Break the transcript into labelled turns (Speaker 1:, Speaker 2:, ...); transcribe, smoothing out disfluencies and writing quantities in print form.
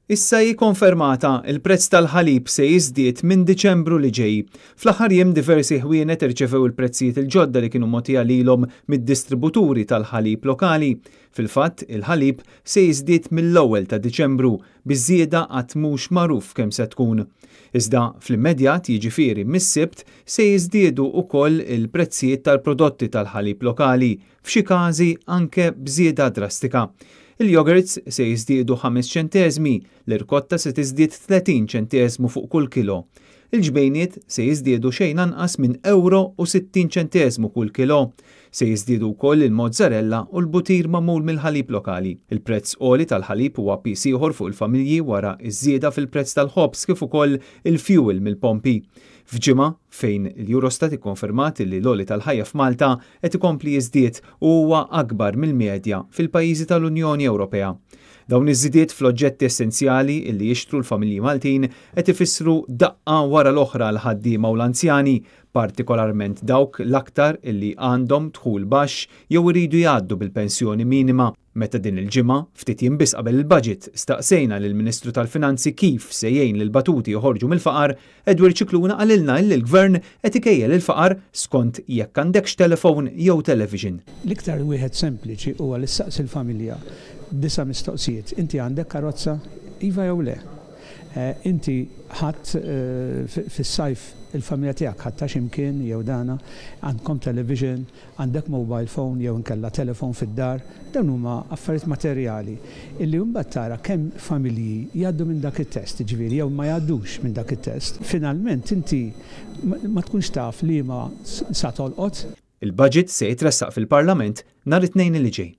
Speaker 1: Issa jikkonfermata il-prezz tal-ħalib se jiżdied minn Diċembru li ġej. Fl-aħħar jiem diversi ħwienet irċevew il-prezzijiet il-ġodda li kienu mogħtija lilhom mid-distributuri tal-ħalib lokali. Fil-fatt, il-ħalib se jiżdied mill-ewwel ta' Diċembru biż-żieda għad mhux magħruf kemm se tkun. Iżda fl-immedjat jiġifieri mis-Sibt se jiżdiedu wkoll il-prezzijiet tal-prodotti tal-ħalib lokali, f'xi każi anke b'żieda drastika. Il-yogurts se jiżdiedu 5 ċenteżmi, l-irkotta se tiżdied 30 ċenteżmu fuq kull kilo. Il-ġbejniet se jiżdiedu xejn anqas minn €60 kull kilo. Se jiżdiedu wkoll il-mozzarella u l-butir magħmul mill-ħalib lokali. Il-prezz għoli tal-ħalib huwa piż ieħor fuq il-familji wara ż-żieda fil-prezz tal-ħobż kif ukoll il-fuel mill-pompi. F'ġimgħa fejn il-Eurostat ikkonfermat li l-għoli tal-ħajja f'Malta qed ikompli jiżdied u huwa akbar mill-medja fil-pajjiżi tal-Unjoni Ewropea. Dawn iż-żidiet fl-oġġetti essenzjali li jixtru l-familji Maltin qed ifissru daqqa wara l-oħra l-ħaddiema u l-anzjani, partikolarment dawk l-aktar illi għandhom dħul baxx jew iridu jgħaddu bil-pensjoni minima. Meta din il-ġimgħa ftit jiem biss qabel il-budget staqsejna lill-Ministru tal-Finanzi kif se jgħin lil batuti joħorġu mill-faqar, Edward Cicluna qalilna li l-Gvern qed ikejjel il-faqar skont jekk għandekx telefon jew television.
Speaker 2: L-iktar wieħed sempliċi huwa li ssaqsi l-familja disa mistoqsijiet. Inti għandek karozza? Iva jew le? Inti ħadd fis-sajf il-familja tiegħek ħadta x'imkien jew dana, għandkom television, għandek mobile phone jew inkella telefon fid-dar, dawn huma affarijiet materjali illi mbagħad tara kemm familji jgħaddu minn dak it-test, ġifieri jew ma jgħaddux minn dak it-test. Finalment inti ma tkunx taf li ma sa tolqot.
Speaker 1: Il-budget se jitressaq fil-Parlament nhar it-Tnejn li ġej.